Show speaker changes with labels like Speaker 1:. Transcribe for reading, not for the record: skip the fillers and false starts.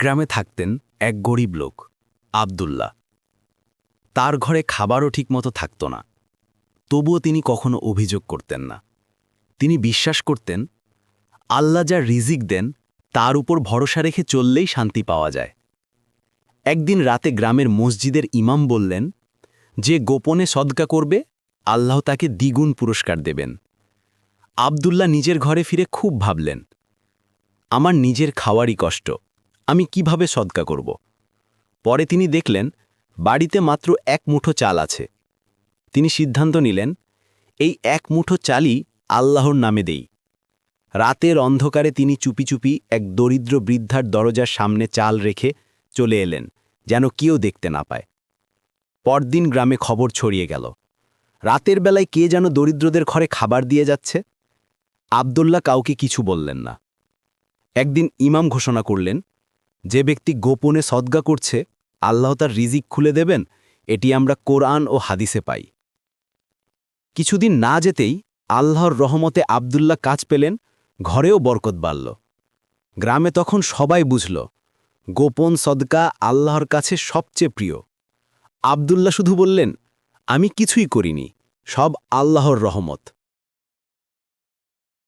Speaker 1: গ্রামে থাকতেন এক গরিব লোক আব্দুল্লাহ। তার ঘরে খাবারও ঠিকমতো থাকত না, তবুও তিনি কখনো অভিযোগ করতেন না। তিনি বিশ্বাস করতেন আল্লাহ যা রিজিক দেন তার উপর ভরসা রেখে চললেই শান্তি পাওয়া যায়। একদিন রাতে গ্রামের মসজিদের ইমাম বললেন, যে গোপনে সদকা করবে আল্লাহ তাকে দ্বিগুণ পুরস্কার দেবেন। আব্দুল্লাহ নিজের ঘরে ফিরে খুব ভাবলেন, আমার নিজের খাওয়ারই কষ্ট, আমি কিভাবে সদকা করব। পরে তিনি দেখলেন বাড়িতে মাত্র এক মুঠো চাল আছে। তিনি সিদ্ধান্ত নিলেন, এই এক মুঠো চালই আল্লাহর নামে দেই। রাতের অন্ধকারে তিনি চুপি চুপি এক দরিদ্র বৃদ্ধার দরজার সামনে চাল রেখে চলে এলেন, যেন কেউ দেখতে না পায়। পরদিন গ্রামে খবর ছড়িয়ে গেল, রাতের বেলায় কে যেন দরিদ্রদের ঘরে খাবার দিয়ে যাচ্ছে। আব্দুল্লাহ কাউকে কিছু বললেন না। একদিন ইমাম ঘোষণা করলেন, যে ব্যক্তি গোপনে সদকা করছে আল্লাহ তার রিজিক খুলে দেবেন, এটি আমরা কোরআন ও হাদিসে পাই। কিছুদিন না যেতেই আল্লাহর রহমতে আব্দুল্লাহ কাজ পেলেন, ঘরেও বরকত বাড়ল। গ্রামে তখন সবাই বুঝল, গোপন সদকা আল্লাহর কাছে সবচেয়ে প্রিয়। আব্দুল্লাহ শুধু বললেন, আমি কিছুই করিনি, সব আল্লাহর রহমত।